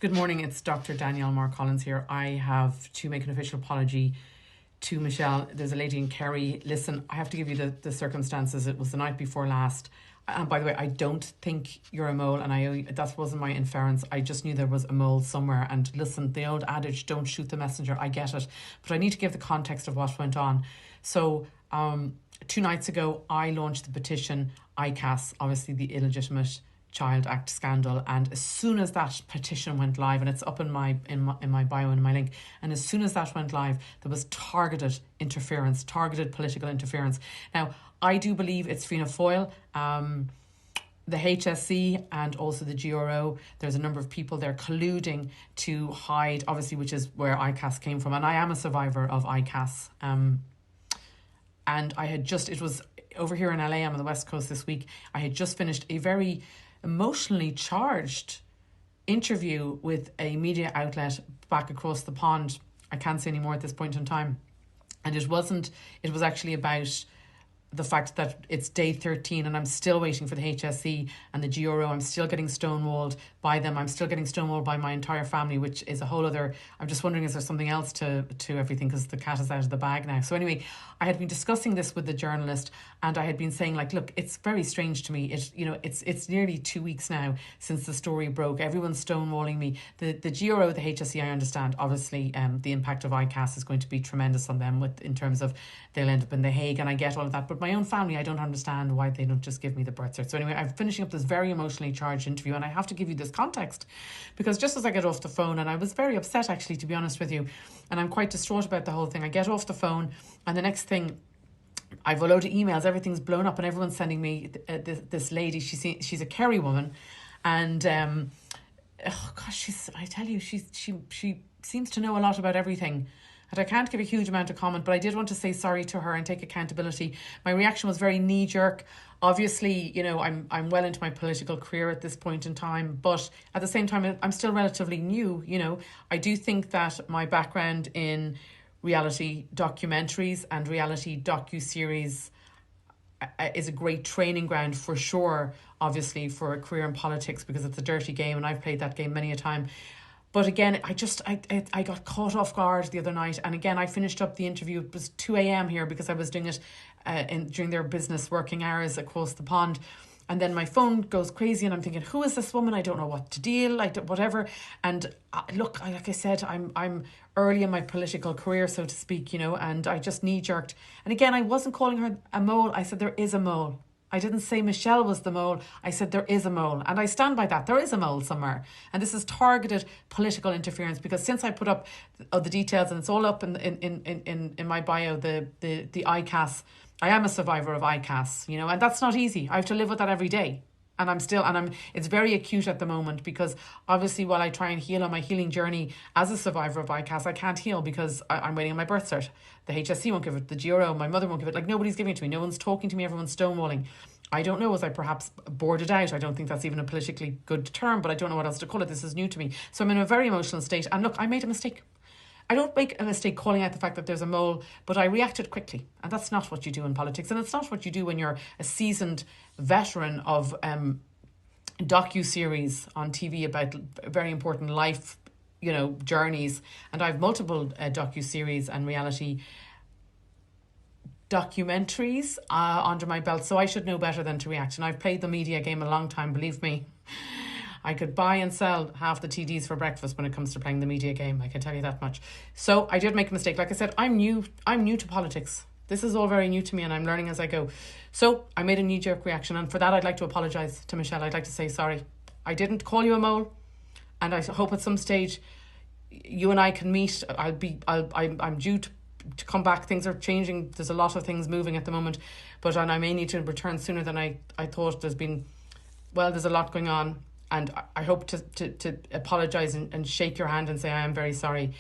Good morning, it's Dr. Danielle Collins here. I have to make an official apology to Michelle. There's a lady in Kerry. Listen, I have to give you the circumstances. It was the night before last. And by the way, I don't think you're a mole, and that wasn't my inference. I just knew there was a mole somewhere. And listen, the old adage, don't shoot the messenger, I get it. But I need to give the context of what went on. So 2 nights ago, I launched the petition, ICAS, obviously the illegitimate Child Act scandal, and as soon as that petition went live, and it's up in my bio and in my link, and as soon as that went live, there was targeted political interference. Now, I do believe it's Fianna Fáil, the HSE and also the GRO. There's a number of people there colluding to hide, obviously, which is where ICAS came from, and I am a survivor of ICAS. And it was over here in LA, I'm on the West Coast this week. I had just finished a very emotionally charged interview with a media outlet back across the pond. I can't say any more at this point in time. And it was actually about the fact that it's day 13 and I'm still waiting for the HSE and the GRO. I'm still getting stonewalled by them. I'm still getting stonewalled by my entire family, which is a whole other... I'm just wondering, is there something else to everything, because the cat is out of the bag now. So anyway, I had been discussing this with the journalist, and I had been saying, like, look, it's very strange to me. It's nearly 2 weeks now since the story broke. Everyone's stonewalling me. The GRO, the HSE, I understand. Obviously, the impact of ICAS is going to be tremendous on them in terms of they'll end up in The Hague, and I get all of that. But my own family, I don't understand why they don't just give me the birth cert. So anyway, I'm finishing up this very emotionally charged interview, and I have to give you this context, because just as I get off the phone, and I was very upset actually, to be honest with you, and I'm quite distraught about the whole thing. I get off the phone, and the next thing, I've a load of emails, everything's blown up, and everyone's sending me this lady. She's a Kerry woman, and oh gosh, I tell you, she seems to know a lot about everything. And I can't give a huge amount of comment, but I did want to say sorry to her and take accountability. My reaction was very knee-jerk. Obviously, I'm well into my political career at this point in time, but at the same time, I'm still relatively new. I do think that my background in reality documentaries and reality docu-series is a great training ground for sure, obviously, for a career in politics, because it's a dirty game, and I've played that game many a time. But again, I got caught off guard the other night. And again, I finished up the interview. It was 2 a.m. here, because I was doing it during their business working hours across the pond. And then my phone goes crazy, and I'm thinking, who is this woman? I don't know what to deal, whatever. And look, like I said, I'm early in my political career, so to speak, and I just knee-jerked. And again, I wasn't calling her a mole. I said there is a mole. I didn't say Michelle was the mole. I said there is a mole. And I stand by that. There is a mole somewhere. And this is targeted political interference, because since I put up the details, and it's all up in my bio, the ICAS, I am a survivor of ICAS, and that's not easy. I have to live with that every day. And it's very acute at the moment, because obviously while I try and heal on my healing journey as a survivor of ICAS, I can't heal because I'm waiting on my birth cert. The HSC won't give it, the GRO, my mother won't give it, nobody's giving it to me. No one's talking to me, everyone's stonewalling. I don't know, was I perhaps boarded out? I don't think that's even a politically good term, but I don't know what else to call it. This is new to me. So I'm in a very emotional state. And look, I made a mistake. I don't make a mistake calling out the fact that there's a mole, but I reacted quickly. And that's not what you do in politics. And it's not what you do when you're a seasoned veteran of docu-series on TV about very important life, journeys. And I have multiple docu-series and reality documentaries under my belt. So I should know better than to react. And I've played the media game a long time, believe me. I could buy and sell half the TDs for breakfast when it comes to playing the media game. I can tell you that much. So I did make a mistake. Like I said, I'm new to politics. This is all very new to me, and I'm learning as I go. So I made a knee-jerk reaction, and for that I'd like to apologise to Michelle. I'd like to say sorry. I didn't call you a mole, and I hope at some stage you and I can meet. I'm due to come back. Things are changing. There's a lot of things moving at the moment, and I may need to return sooner than I thought. There's a lot going on. And I hope to apologise and shake your hand and say I am very sorry.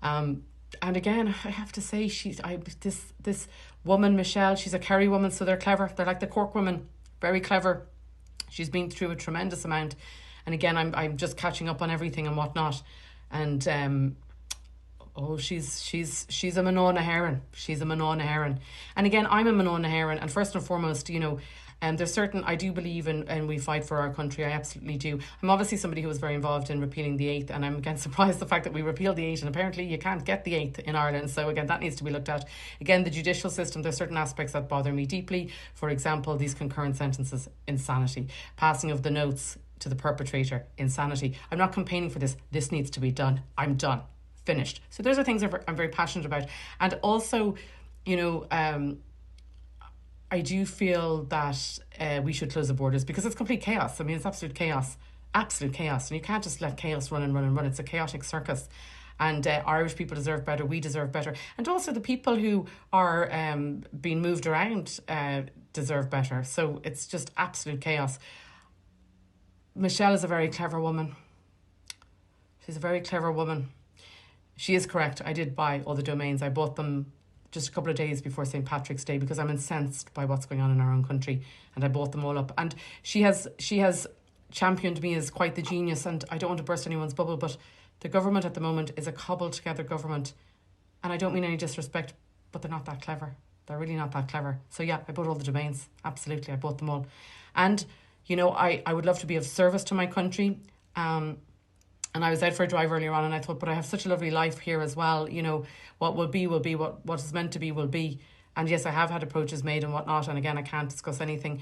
And again, I have to say, this woman, Michelle, she's a Kerry woman, so they're clever. They're like the Cork women, very clever. She's been through a tremendous amount. And again, I'm just catching up on everything and whatnot. And she's a Manona Heron. She's a Manona Heron. And again, I'm a Manona Heron. And first and foremost, There's certain, I do believe in, and we fight for our country. I absolutely do. I'm obviously somebody who was very involved in repealing the eighth, and I'm again surprised the fact that we repealed the eighth, and apparently you can't get the eighth in Ireland. So again, that needs to be looked at. Again, the judicial system, there's certain aspects that bother me deeply. For example, these concurrent sentences, insanity. Passing of the notes to the perpetrator, insanity. I'm not campaigning for this. This needs to be done. I'm done. Finished. So those are things I'm very passionate about. And also, you know, I do feel that we should close the borders because it's complete chaos. I mean, it's absolute chaos. Absolute chaos. And you can't just let chaos run and run and run. It's a chaotic circus. And Irish people deserve better. We deserve better. And also the people who are being moved around deserve better. So it's just absolute chaos. Michelle is a very clever woman. She's a very clever woman. She is correct. I did buy all the domains. I bought them just a couple of days before St. Patrick's Day because I'm incensed by what's going on in our own country, and I bought them all up. And she has championed me as quite the genius, and I don't want to burst anyone's bubble, but the government at the moment is a cobbled together government, and I don't mean any disrespect, but they're not that clever. They're really not that clever. So yeah, I bought all the domains. Absolutely, I bought them all. And, you know, I would love to be of service to my country. And I was out for a drive earlier on and I thought, but I have such a lovely life here as well. You know, what will be, what is meant to be will be. And yes, I have had approaches made and whatnot. And again, I can't discuss anything.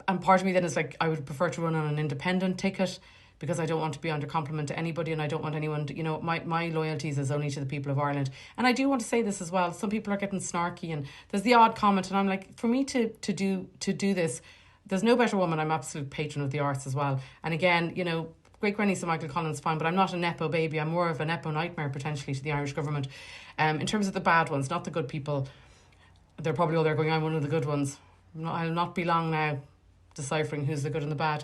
And part of me then is like, I would prefer to run on an independent ticket because I don't want to be under compliment to anybody and I don't want anyone to, you know, my loyalties is only to the people of Ireland. And I do want to say this as well. Some people are getting snarky and there's the odd comment and I'm like, for me to do this, there's no better woman. I'm absolute patron of the arts as well. And again, you know, great granny Sir Michael Collins, fine, but I'm not a Nepo baby. I'm more of a Nepo nightmare potentially to the Irish government. In terms of the bad ones, not the good people, they're probably all there going, I'm one of the good ones. I'll not be long now deciphering who's the good and the bad.